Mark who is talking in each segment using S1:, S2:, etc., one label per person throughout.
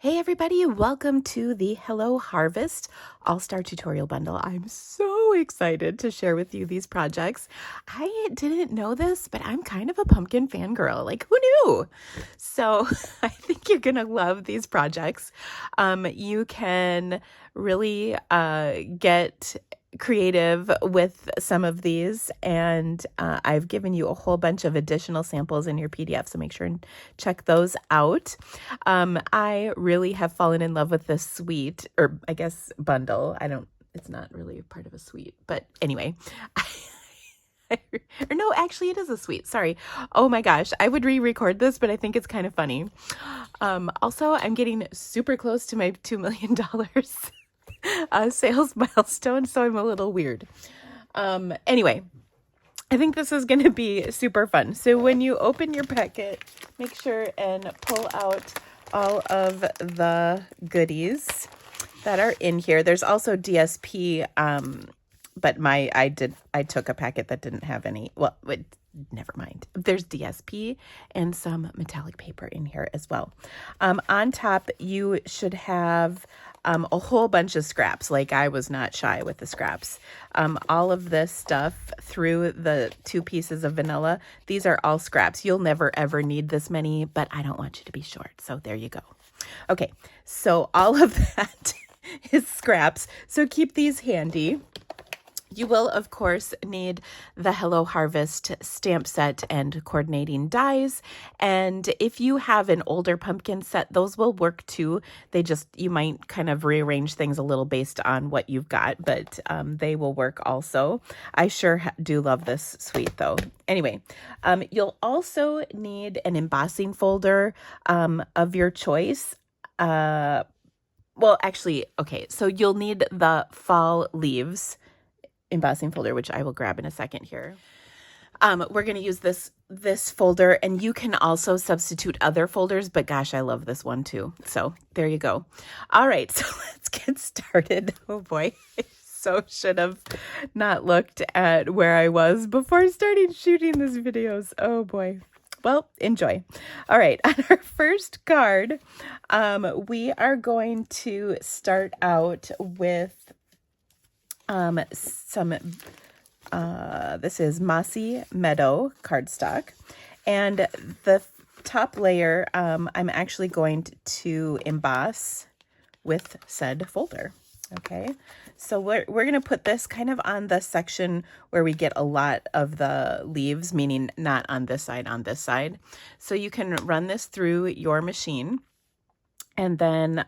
S1: Hey everybody, welcome to the Hello Harvest All-Star Tutorial Bundle. I'm so excited to share with you these projects. I didn't know this, but I'm kind of a pumpkin fangirl. Like, who knew? So I think you're gonna love these projects. You can really get creative with some of these, and I've given you a whole bunch of additional samples in your PDF, so make sure and check those out. I really have fallen in love with this suite, or I guess bundle. It's not really part of a suite, but anyway. Or no, actually it is a suite. Sorry. Oh my gosh, I would re-record this, but I think it's kind of funny. Also, I'm getting super close to my $2 million sales milestone, so I'm a little weird. Anyway, I think this is going to be super fun. So when you open your packet, make sure and pull out all of the goodies that are in here. There's also DSP, but I took a packet that didn't have any. Well, never mind. There's DSP and some metallic paper in here as well. On top, you should have a whole bunch of scraps. Like, I was not shy with the scraps. All of this stuff through the 2 pieces of vanilla, these are all scraps. You'll never ever need this many, but I don't want you to be short. So there you go. Okay, so all of that is scraps. So keep these handy. You will, of course, need the Hello Harvest stamp set and coordinating dies. And if you have an older pumpkin set, those will work too. You might kind of rearrange things a little based on what you've got, but they will work also. I sure do love this suite though. Anyway, you'll also need an embossing folder of your choice. Well, actually, okay, so you'll need the fall leaves embossing folder, which I will grab in a second here. We're going to use this folder, and you can also substitute other folders, but gosh, I love this one too. So there you go. All right, so let's get started. Oh boy, I so should have not looked at where I was before starting shooting these videos. Oh boy. Well, enjoy. All right, on our first card, we are going to start out with this is Mossy Meadow cardstock, and the top layer I'm actually going to emboss with said folder. Okay, so we're going to put this kind of on the section where we get a lot of the leaves, meaning not on this side, So you can run this through your machine, and then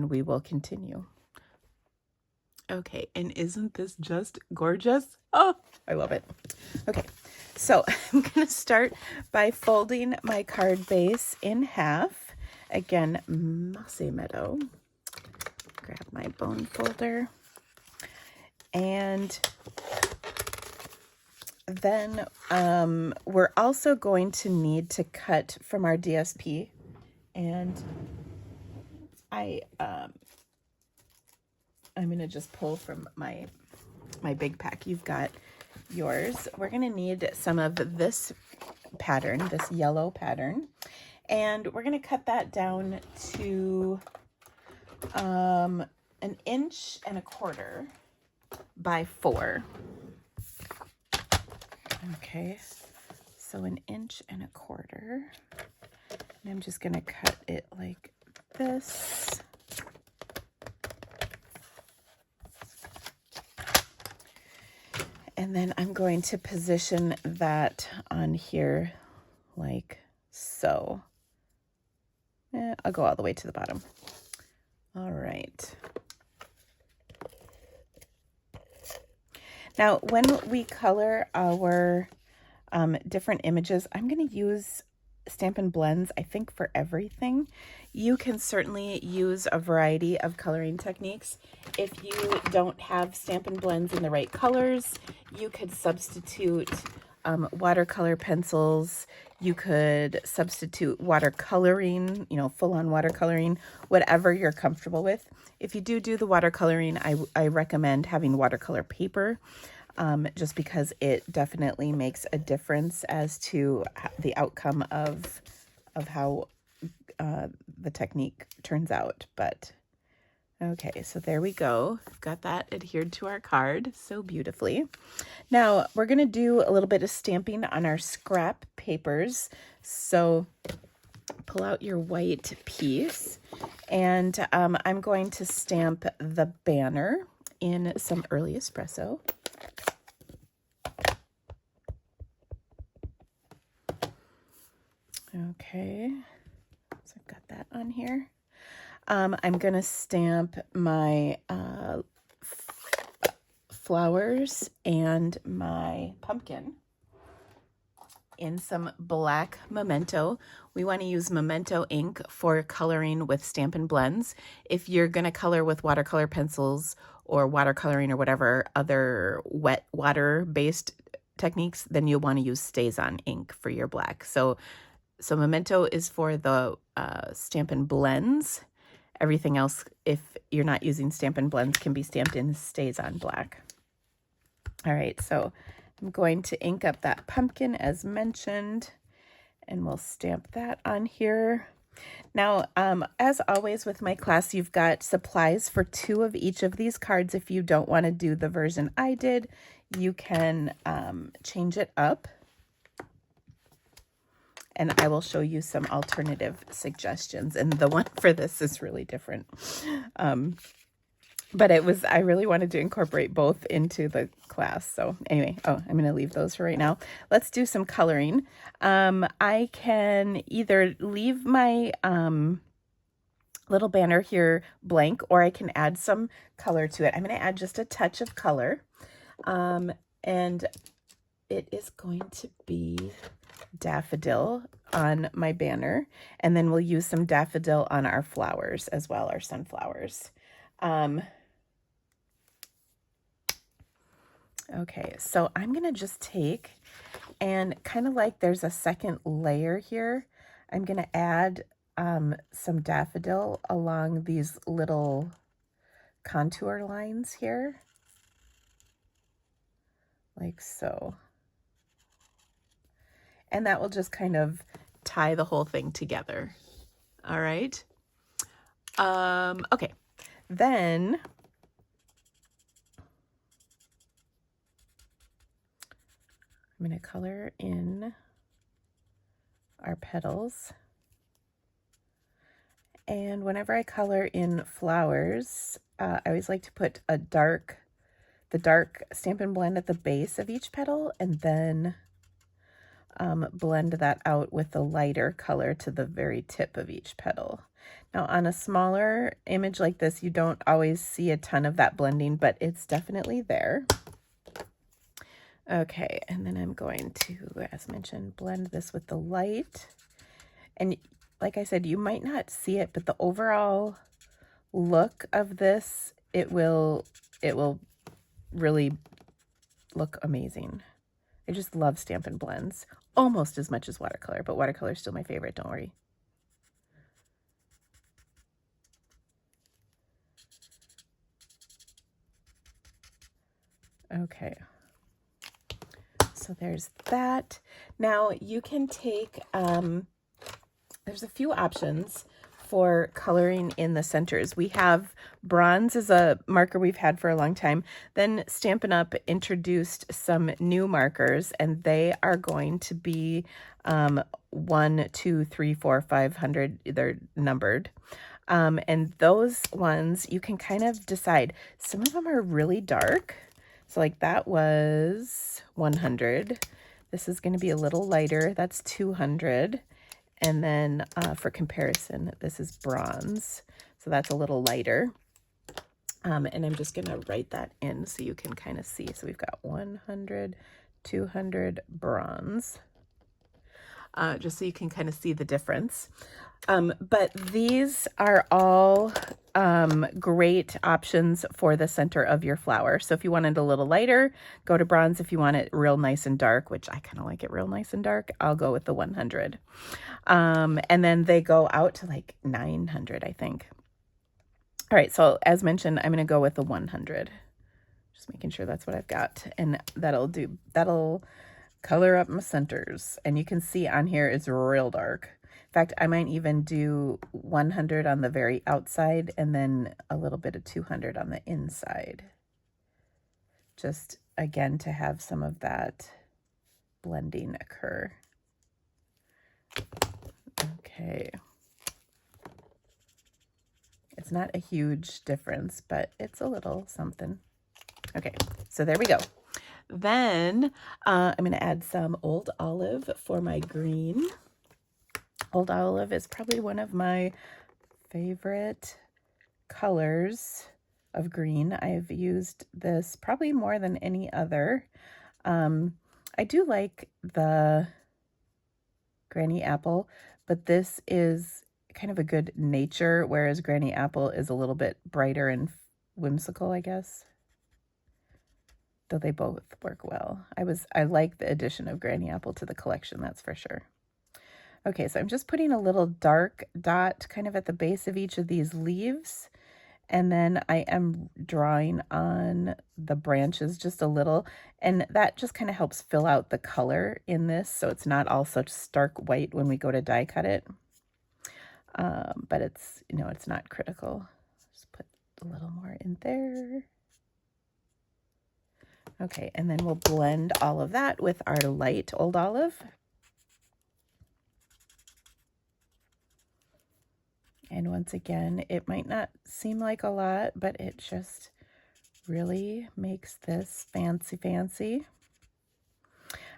S1: we will continue. Okay, and isn't this just gorgeous? Oh, I love it. Okay, so I'm going to start by folding my card base in half. Again, Mossy Meadow. Grab my bone folder. And then we're also going to need to cut from our DSP. And I'm going to just pull from my big pack. You've got yours. We're going to need some of this pattern, this yellow pattern, and we're going to cut that down to 1.25 inches by 4. Okay, so 1.25 inches. And I'm just going to cut it like this. And then I'm going to position that on here like so. I'll go all the way to the bottom. All right. Now, when we color our different images, I'm going to use Stampin' Blends, I think, for everything. You can certainly use a variety of coloring techniques. If you don't have Stampin' Blends in the right colors, you could substitute watercolor pencils. You could substitute watercoloring, full-on watercoloring, whatever you're comfortable with. If you do the watercoloring, I recommend having watercolor paper. Just because it definitely makes a difference as to the outcome of how the technique turns out, but okay, so there we go. Got that adhered to our card so beautifully. Now we're going to do a little bit of stamping on our scrap papers. So pull out your white piece, and I'm going to stamp the banner in some early espresso. Okay, so I've got that on here. I'm going to stamp my flowers and my pumpkin in some black Memento. We want to use Memento ink for coloring with Stampin' Blends. If you're going to color with watercolor pencils or watercoloring or whatever other wet water-based techniques, then you'll want to use StazOn ink for your black. So Memento is for the Stampin' Blends. Everything else, if you're not using Stampin' Blends, can be stamped in StazOn black. All right, so I'm going to ink up that pumpkin as mentioned, and we'll stamp that on here. Now, as always with my class, you've got supplies for 2 of each of these cards. If you don't want to do the version I did, you can change it up. And I will show you some alternative suggestions. And the one for this is really different. But I really wanted to incorporate both into the class. So anyway, I'm going to leave those for right now. Let's do some coloring. I can either leave my little banner here blank, or I can add some color to it. I'm going to add just a touch of color. And it is going to be daffodil on my banner, and then we'll use some daffodil on our flowers as well, our sunflowers. Okay, so I'm gonna just take and kind of like there's a second layer here, I'm gonna add some daffodil along these little contour lines here, like so. And that will just kind of tie the whole thing together. All right. Okay. Then I'm going to color in our petals. And whenever I color in flowers, I always like to put the dark Stampin' Blend at the base of each petal, and then blend that out with the lighter color to the very tip of each petal. Now on a smaller image like this, you don't always see a ton of that blending, but it's definitely there. Okay, and then I'm going to, as mentioned, blend this with the light. And like I said, you might not see it, but the overall look of this, it will really look amazing. I just love Stampin' Blends almost as much as watercolor, but watercolor is still my favorite, don't worry. Okay, so there's that. Now you can take, there's a few options for coloring in the centers. We have bronze is a marker we've had for a long time. Then Stampin' Up! Introduced some new markers, and they are going to be 1, 2, 3, 4, 500. They're numbered. And those ones you can kind of decide. Some of them are really dark. So like that was 100. This is going to be a little lighter. That's 200. And then for comparison, this is bronze. So that's a little lighter. And I'm just going to write that in so you can kind of see. So we've got 100, 200 bronze. Just so you can kind of see the difference. But these are all great options for the center of your flower. So if you want it a little lighter, go to bronze. If you want it real nice and dark, which I kind of like it real nice and dark, I'll go with the 100. And then they go out to like 900, I think. All right, so as mentioned, I'm going to go with the 100. Just making sure that's what I've got. And that'll color up my centers. And you can see on here it's real dark. fact, I might even do 100 on the very outside and then a little bit of 200 on the inside. Just, again, to have some of that blending occur. Okay. It's not a huge difference, but it's a little something. Okay, so there we go. Then I'm going to add some Old Olive for my green. Old Olive is probably one of my favorite colors of green. I've used this probably more than any other. I do like the Granny Apple, but this is kind of a good nature, whereas Granny Apple is a little bit brighter and whimsical, I guess. Though they both work well. I like the addition of Granny Apple to the collection, that's for sure. Okay, so I'm just putting a little dark dot kind of at the base of each of these leaves. And then I am drawing on the branches just a little. And that just kind of helps fill out the color in this, so it's not all such stark white when we go to die cut it. But it's, you know, it's not critical. Just put a little more in there. Okay, and then we'll blend all of that with our light Old Olive. And once again, it might not seem like a lot, but it just really makes this fancy, fancy.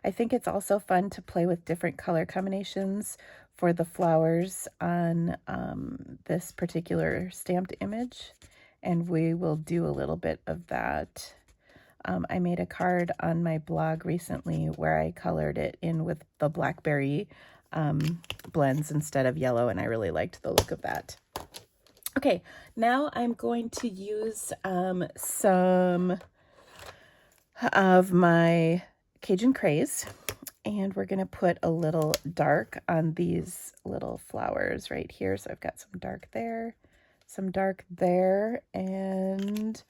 S1: I think it's also fun to play with different color combinations for the flowers on this particular stamped image. And we will do a little bit of that. I made a card on my blog recently where I colored it in with the blackberry blends instead of yellow, and I really liked the look of that. Okay, now I'm going to use some of my Cajun Craze, and we're going to put a little dark on these little flowers right here. So I've got some dark there, some dark there, and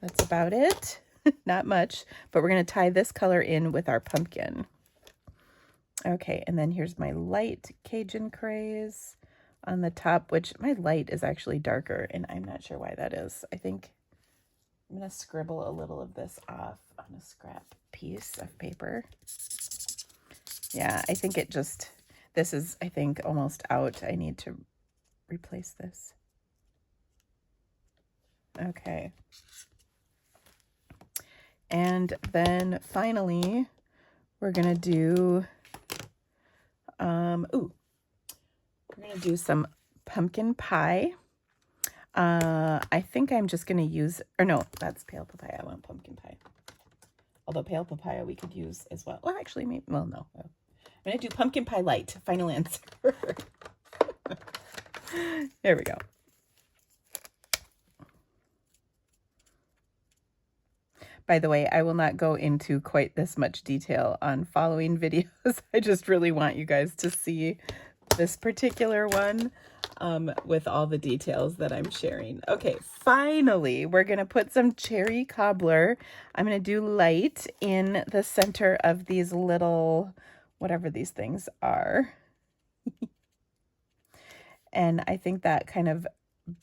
S1: that's about it. Not much, but we're going to tie this color in with our pumpkin. Okay, and then here's my light Cajun Craze on the top, which my light is actually darker, and I'm not sure why that is. I think I'm going to scribble a little of this off on a scrap piece of paper. Yeah, I think it just, this is, I think, almost out. I need to replace this. Okay. And then finally, we're going to do, we're going to do some pumpkin pie. I think I'm just going to use, or no, that's pale papaya. I want pumpkin pie. Although pale papaya we could use as well. Well, actually, maybe, well, no. I'm going to do pumpkin pie light. Final answer. There we go. By the way, I will not go into quite this much detail on following videos. I just really want you guys to see this particular one with all the details that I'm sharing. Okay, finally, we're going to put some cherry cobbler. I'm going to do light in the center of these little, whatever these things are. And I think that kind of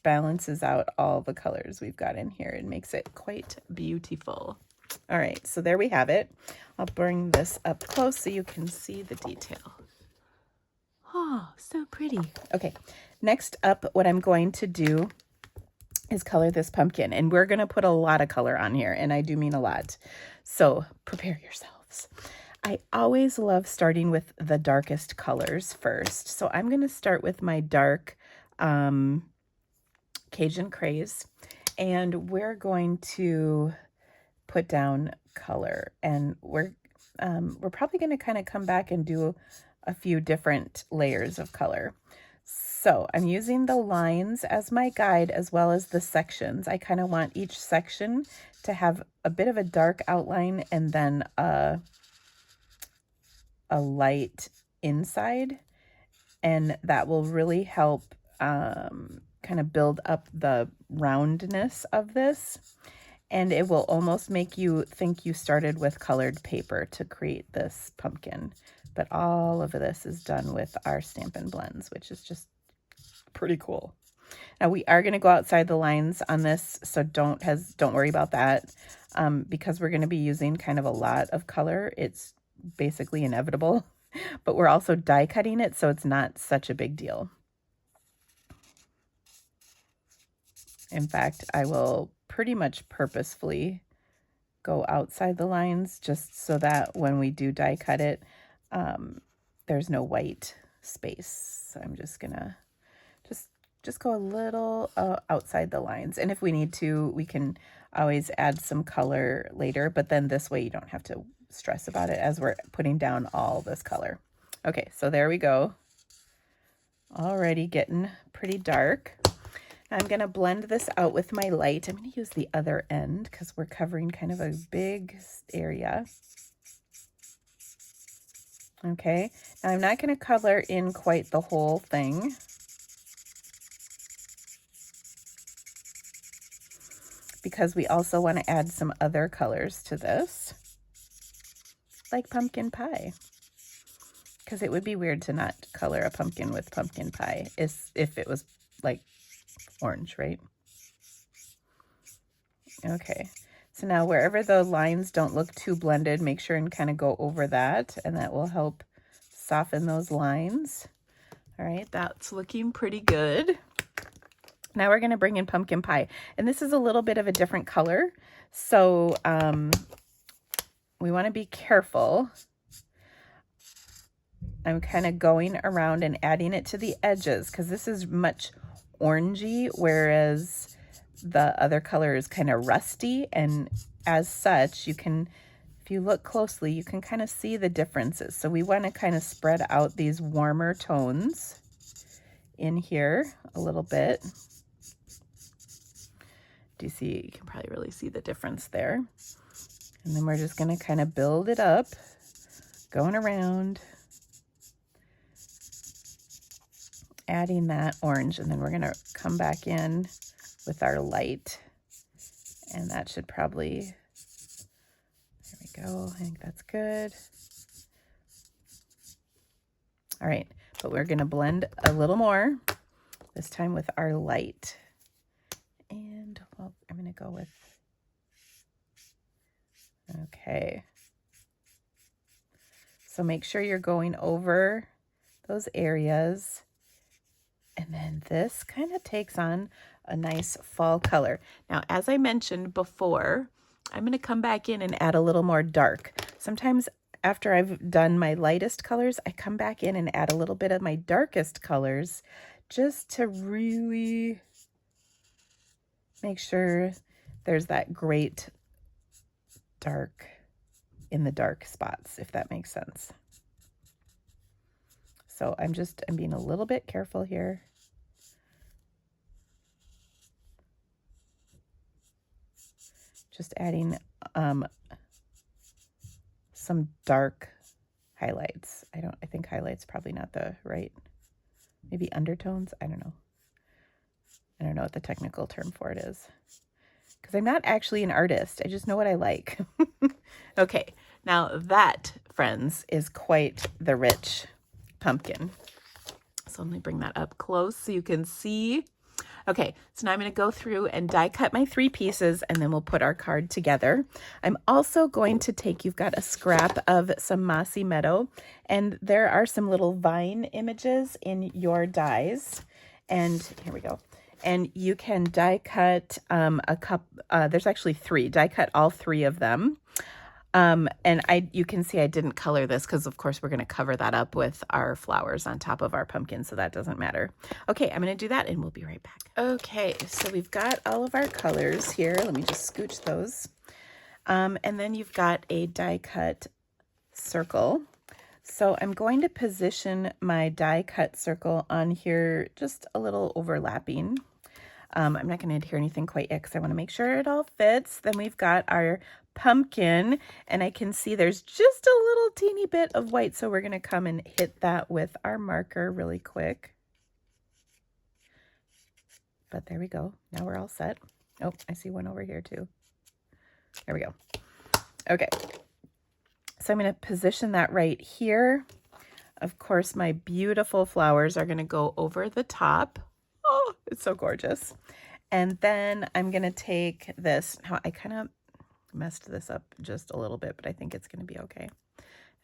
S1: balances out all the colors we've got in here and makes it quite beautiful. All right, so there we have it. I'll bring this up close so you can see the detail. Oh, so pretty. Okay, next up, what I'm going to do is color this pumpkin, and we're going to put a lot of color on here, and I do mean a lot. So prepare yourselves. I always love starting with the darkest colors first. So I'm going to start with my dark Cajun Craze, and we're going to put down color, and we're probably going to kind of come back and do a few different layers of color. So I'm using the lines as my guide as well as the sections. I kind of want each section to have a bit of a dark outline and then a light inside, and that will really help kind of build up the roundness of this, and it will almost make you think you started with colored paper to create this pumpkin. But all of this is done with our Stampin' Blends, which is just pretty cool. Now we are going to go outside the lines on this, so don't worry about that. Because we're going to be using kind of a lot of color, it's basically inevitable. But we're also die cutting it, so it's not such a big deal. In fact, I will pretty much purposefully go outside the lines just so that when we do die cut it, there's no white space. So I'm just gonna just go a little outside the lines. And if we need to, we can always add some color later, but then this way you don't have to stress about it as we're putting down all this color. Okay, so there we go. Already getting pretty dark. I'm going to blend this out with my light. I'm going to use the other end because we're covering kind of a big area. Okay, now I'm not going to color in quite the whole thing. Because we also want to add some other colors to this, like pumpkin pie. Because it would be weird to not color a pumpkin with pumpkin pie if it was like orange, right? Okay, so now wherever the lines don't look too blended, make sure and kind of go over that, and that will help soften those lines. All right, that's looking pretty good. Now we're going to bring in pumpkin pie, and this is a little bit of a different color, so we want to be careful. I'm kind of going around and adding it to the edges because this is much orangey, whereas the other color is kind of rusty, and as such, you can, if you look closely, you can kind of see the differences. So we want to kind of spread out these warmer tones in here a little bit. Do you see? You can probably really see the difference there. And then we're just going to kind of build it up, going around, adding that orange, and then we're going to come back in with our light, and that should probably, there we go, I think that's good. All right, but we're going to blend a little more, this time with our light. And, well, I'm going to go with, okay. So make sure you're going over those areas. And then this kind of takes on a nice fall color. Now, as I mentioned before, I'm going to come back in and add a little more dark. Sometimes after I've done my lightest colors, I come back in and add a little bit of my darkest colors just to really make sure there's that great dark in the dark spots, if that makes sense. So I'm being a little bit careful here. Just adding some dark highlights. I think highlights probably not the right, maybe undertones. I don't know. I don't know what the technical term for it is, because I'm not actually an artist. I just know what I like. Okay, now that, friends, is quite the rich pumpkin. So let me bring that up close so you can see. Okay, so now I'm going to go through and die cut my 3 pieces, and then we'll put our card together. I'm also going to take, you've got a scrap of some Mossy Meadow, and there are some little vine images in your dies. And here we go. And you can die cut there's actually 3, die cut all 3 of them. And you can see I didn't color this because of course we're going to cover that up with our flowers on top of our pumpkin, so that doesn't matter. Okay, I'm going to do that and we'll be right back. Okay, so we've got all of our colors here. Let me just scooch those. And then you've got a die cut circle. So I'm going to position my die cut circle on here just a little overlapping. I'm not going to adhere anything quite yet because I want to make sure it all fits. Then we've got our pumpkin, and I can see there's just a little teeny bit of white, so we're going to come and hit that with our marker really quick. But there we go. Now we're all set. Oh, I see one over here too. There we go. Okay. So I'm going to position that right here. Of course, my beautiful flowers are going to go over the top. Oh, it's so gorgeous. And then I'm going to take this. Now, I kind of messed this up just a little bit, but I think it's going to be okay.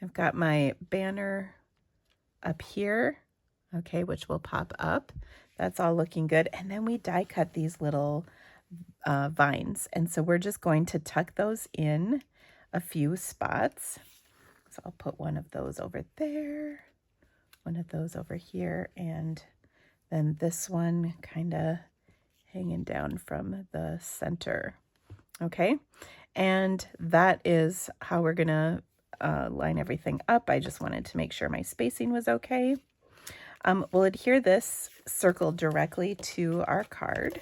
S1: I've got my banner up here, okay, which will pop up. That's all looking good. And then we die cut these little vines. And so we're just going to tuck those in a few spots. So I'll put one of those over there, one of those over here, and then this one kind of hanging down from the center. Okay, and that is how we're gonna line everything up. I just wanted to make sure my spacing was okay. We'll adhere this circle directly to our card,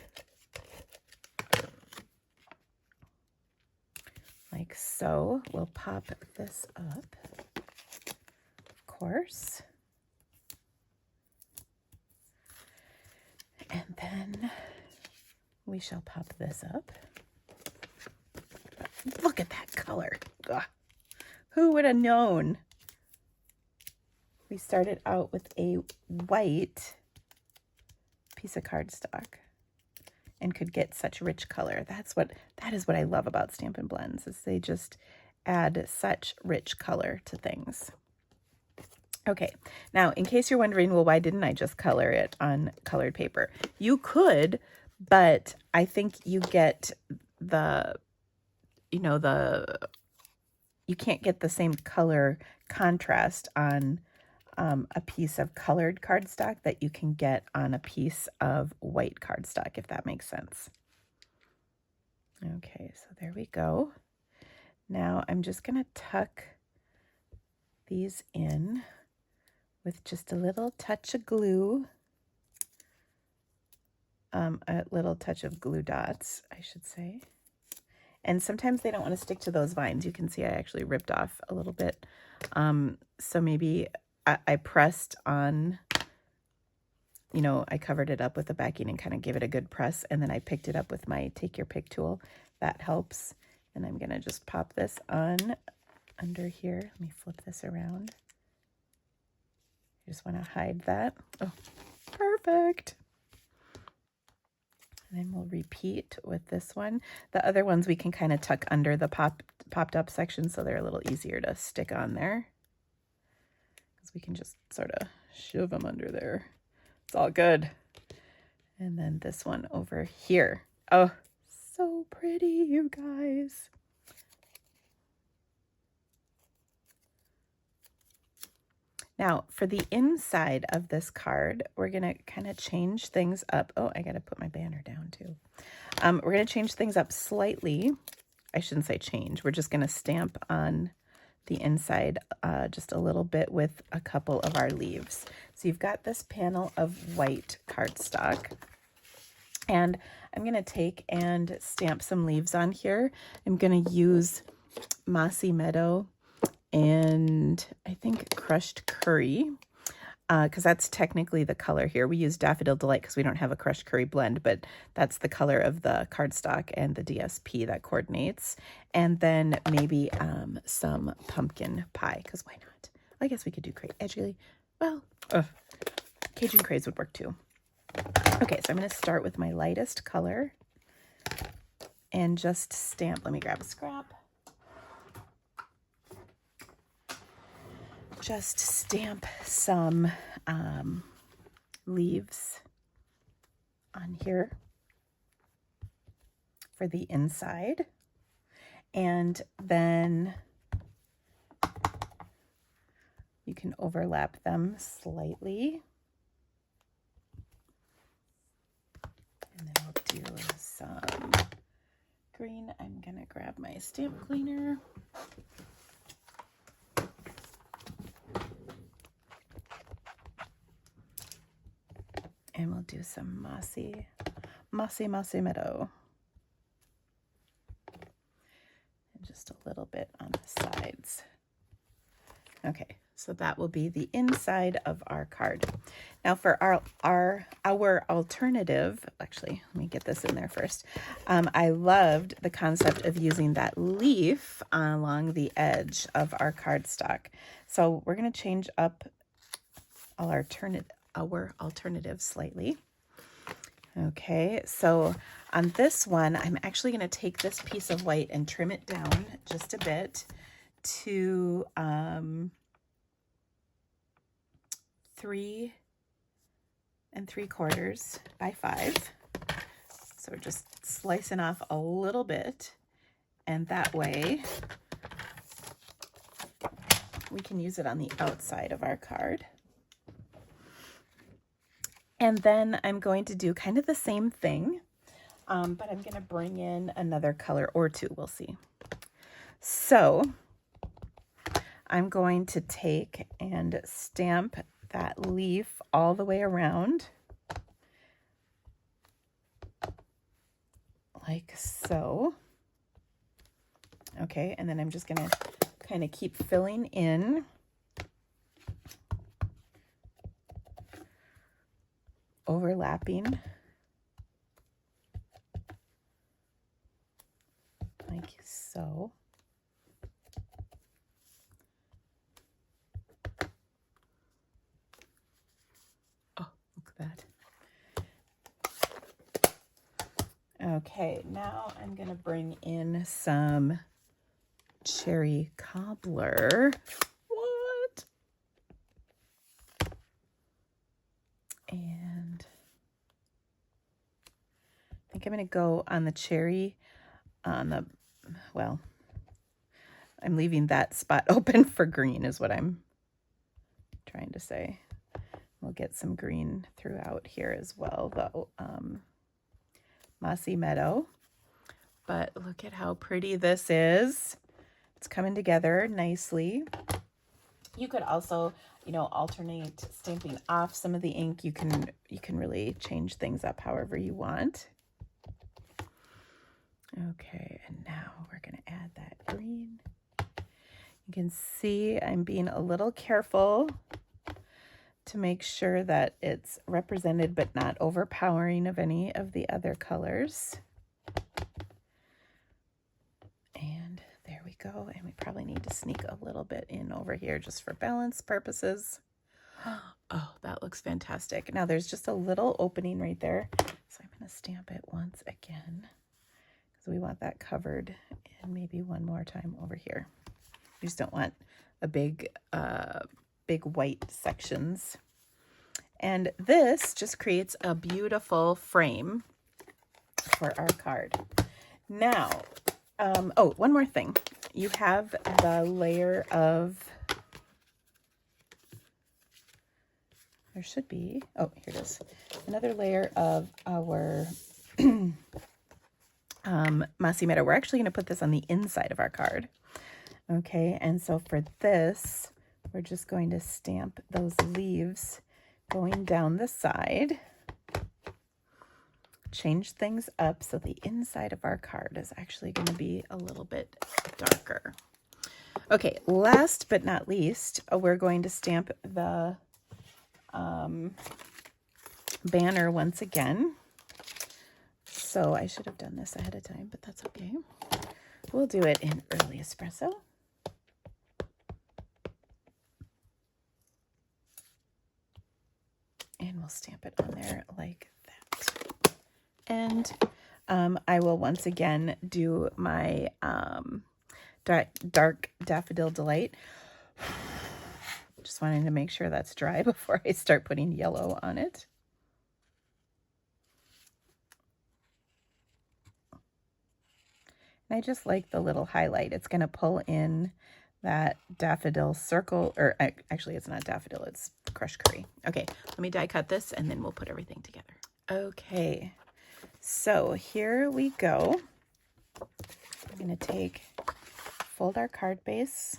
S1: like so. We'll pop this up, of course. And then we shall pop this up. Look at that color. Ugh. Who would have known? We started out with a white piece of cardstock and could get such rich color. That is what I love about Stampin' Blends, is they just add such rich color to things. Okay, now in case you're wondering, well, why didn't I just color it on colored paper? You could, but I think you get you can't get the same color contrast on a piece of colored cardstock that you can get on a piece of white cardstock, if that makes sense. Okay, so there we go. Now I'm just going to tuck these in with just a little touch of glue, a little touch of glue dots, I should say. And sometimes they don't want to stick to those vines. You can see I actually ripped off a little bit. So maybe I pressed on, I covered it up with the backing and kind of gave it a good press. And then I picked it up with my Take Your Pick tool. That helps. And I'm going to just pop this on under here. Let me flip this around. I just want to hide that. Oh, perfect. And then we'll repeat with this one. The other ones we can kind of tuck under the popped up section, so they're a little easier to stick on there. Because we can just sort of shove them under there. It's all good. And then this one over here. Oh, so pretty, you guys. Now, for the inside of this card, we're going to kind of change things up. Oh, I got to put my banner down too. We're going to change things up slightly. I shouldn't say change. We're just going to stamp on the inside just a little bit with a couple of our leaves. So you've got this panel of white cardstock. And I'm going to take and stamp some leaves on here. I'm going to use Mossy Meadow and I think Crushed Curry, because that's technically the color here. We use Daffodil Delight because we don't have a Crushed Curry blend, but that's the color of the cardstock and the DSP that coordinates. And then maybe some pumpkin pie, because why not? I guess we could do actually, well, Cajun Craze would work too. Okay, so I'm going to start with my lightest color and just stamp. Let me grab a scrap. Just stamp some leaves on here for the inside. And then you can overlap them slightly. And then we'll do some green. I'm going to grab my stamp cleaner. And we'll do some Mossy Meadow. And just a little bit on the sides. Okay, so that will be the inside of our card. Now for our alternative, actually, let me get this in there first. I loved the concept of using that leaf along the edge of our cardstock. So we're going to change up our alternatives slightly. Okay, so on this one, I'm actually going to take this piece of white and trim it down just a bit to 3 3/4 by 5. So we're just slicing off a little bit, and that way we can use it on the outside of our card. And then I'm going to do kind of the same thing, but I'm going to bring in another color or two. We'll see. So I'm going to take and stamp that leaf all the way around, like so. Okay, and then I'm just going to kind of keep filling in. Overlapping like so. Oh, look at that. Okay, now I'm going to bring in some cherry cobbler. What? And I think I'm going to go on the cherry on the, well, I'm leaving that spot open for green is what I'm trying to say. We'll get some green throughout here as well, though. Mossy Meadow. But look at how pretty this is. It's coming together nicely. You could also, you know, alternate stamping off some of the ink. You can really change things up however you want. Okay, and now we're going to add that green. You can see I'm being a little careful to make sure that it's represented but not overpowering of any of the other colors. And there we go. And we probably need to sneak a little bit in over here just for balance purposes. Oh, that looks fantastic. Now there's just a little opening right there. So I'm going to stamp it once again because we want that covered, and maybe one more time over here. We just don't want a big white sections. And this just creates a beautiful frame for our card. Now, oh, one more thing. You have the layer of, there should be, oh, here it is. Another layer of our Mossy Meadow. We're actually going to put this on the inside of our card. Okay, and so for this, we're just going to stamp those leaves going down the side. Change things up so the inside of our card is actually going to be a little bit darker. Okay, last but not least, we're going to stamp the banner once again. So I should have done this ahead of time, but that's okay. We'll do it in early espresso. And we'll stamp it on there like that. And I will once again do my dark Daffodil Delight. Just wanting to make sure that's dry before I start putting yellow on it. And I just like the little highlight. It's going to pull in that daffodil circle, or actually it's not daffodil, it's crushed curry. Okay, let me die cut this and then we'll put everything together. Okay, so here we go. I'm going to fold our card base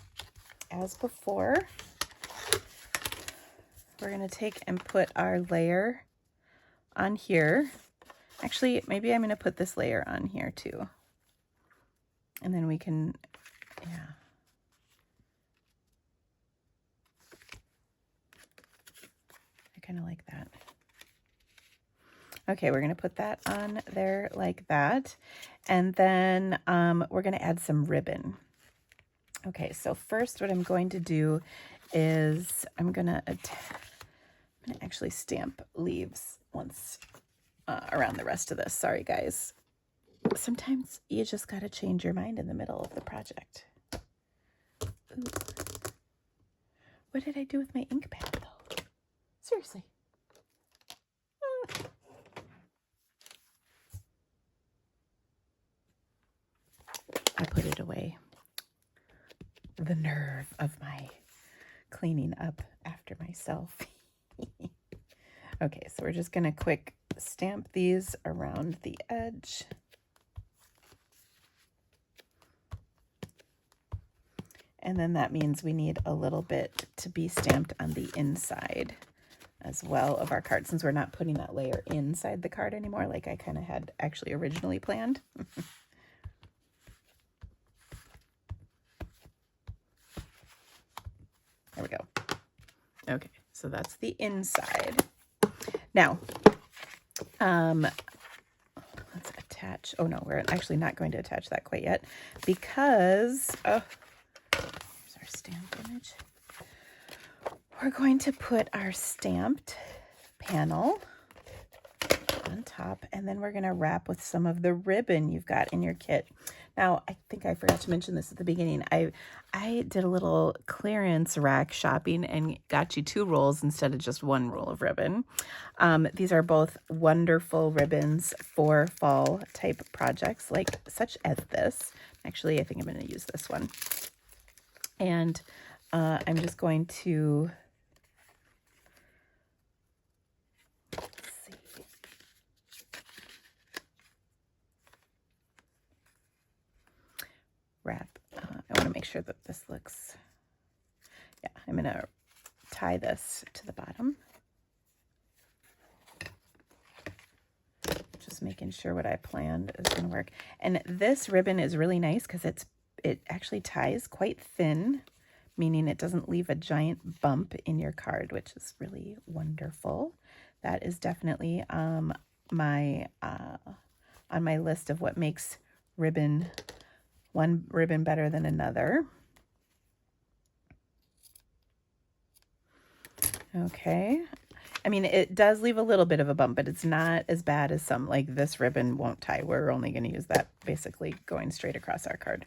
S1: as before. We're going to take and put our layer on here. Actually, maybe I'm going to put this layer on here too. And then we can, yeah. I kind of like that. Okay, we're going to put that on there like that. And then we're going to add some ribbon. Okay, so first what I'm going to do is I'm going to I'm going to actually stamp leaves once around the rest of this. Sorry, guys. Sometimes you just got to change your mind in the middle of the project. Ooh. What did I do with my ink pad, though? Seriously. I put it away. The nerve of my cleaning up after myself. Okay, so we're just going to quick stamp these around the edge. And then that means we need a little bit to be stamped on the inside as well of our card, since we're not putting that layer inside the card anymore like I kind of had actually originally planned. There we go. Okay, so that's the inside. Now, let's attach. Oh no, we're actually not going to attach that quite yet because, here's our stamp image. We're going to put our stamped panel on top, and then we're going to wrap with some of the ribbon you've got in your kit. Now, I think I forgot to mention this at the beginning. I did a little clearance rack shopping and got you 2 rolls instead of just 1 roll of ribbon. These are both wonderful ribbons for fall type projects, like such as this. Actually, I think I'm going to use this one. And I'm just going to wrap. I want to make sure that this looks, yeah, I'm going to tie this to the bottom. Just making sure what I planned is going to work. And this ribbon is really nice because it actually ties quite thin, meaning it doesn't leave a giant bump in your card, which is really wonderful. That is definitely on my list of what makes one ribbon better than another. Okay. I mean, it does leave a little bit of a bump, but it's not as bad as some, like this ribbon won't tie. We're only going to use that basically going straight across our card.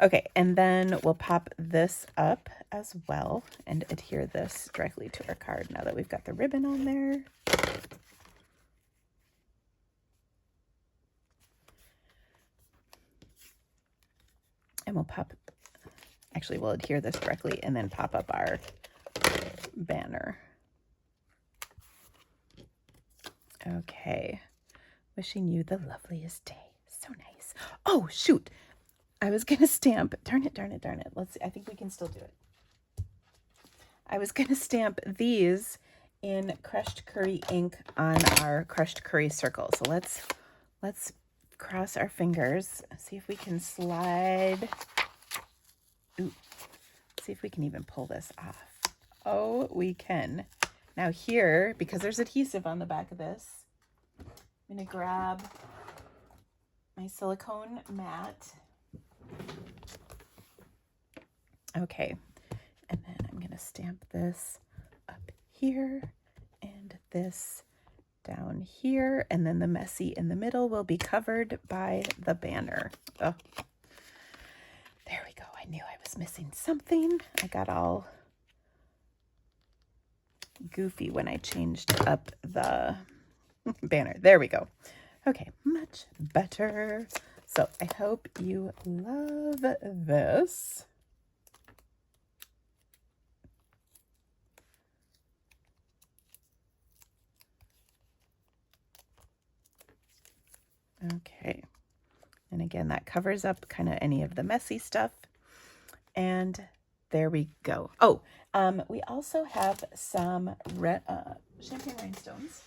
S1: Okay, and then we'll pop this up as well and adhere this directly to our card now that we've got the ribbon on there. And we'll adhere this directly and then pop up our banner. Okay. Wishing you the loveliest day. So nice. Oh, shoot. I was going to stamp. Darn it. Let's see. I think we can still do it. I was going to stamp these in crushed curry ink on our crushed curry circle. So let's cross our fingers. See if we can slide. Ooh. See if we can even pull this off. Oh, we can. Now here, because there's adhesive on the back of this, I'm going to grab my silicone mat. Okay, and then I'm going to stamp this up here and this down here, and then the messy in the middle will be covered by the banner. Oh, there we go. I knew I was missing something. I got all goofy when I changed up the banner. There we go. Okay, much better. So I hope you love this. Okay, and again, that covers up kind of any of the messy stuff. And there we go. Oh, we also have some champagne rhinestones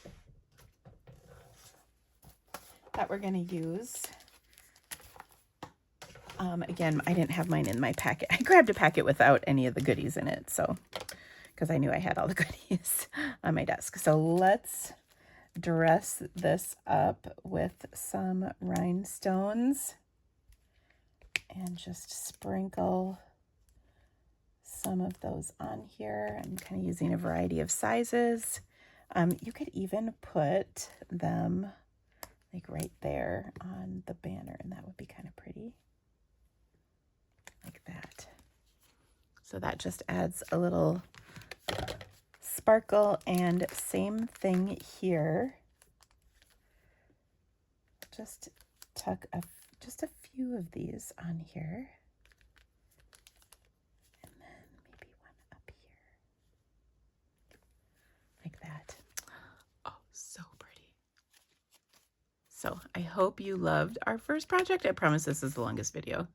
S1: that we're going to use. Again, I didn't have mine in my packet. I grabbed a packet without any of the goodies in it, so because I knew I had all the goodies on my desk. So let's dress this up with some rhinestones and just sprinkle some of those on here. I'm kind of using a variety of sizes You could even put them like right there on the banner, and that would be kind of pretty, like that. So that just adds a little sparkle, and same thing here. Just tuck just a few of these on here. And then maybe one up here. Like that. Oh, so pretty. So I hope you loved our first project. I promise this is the longest video.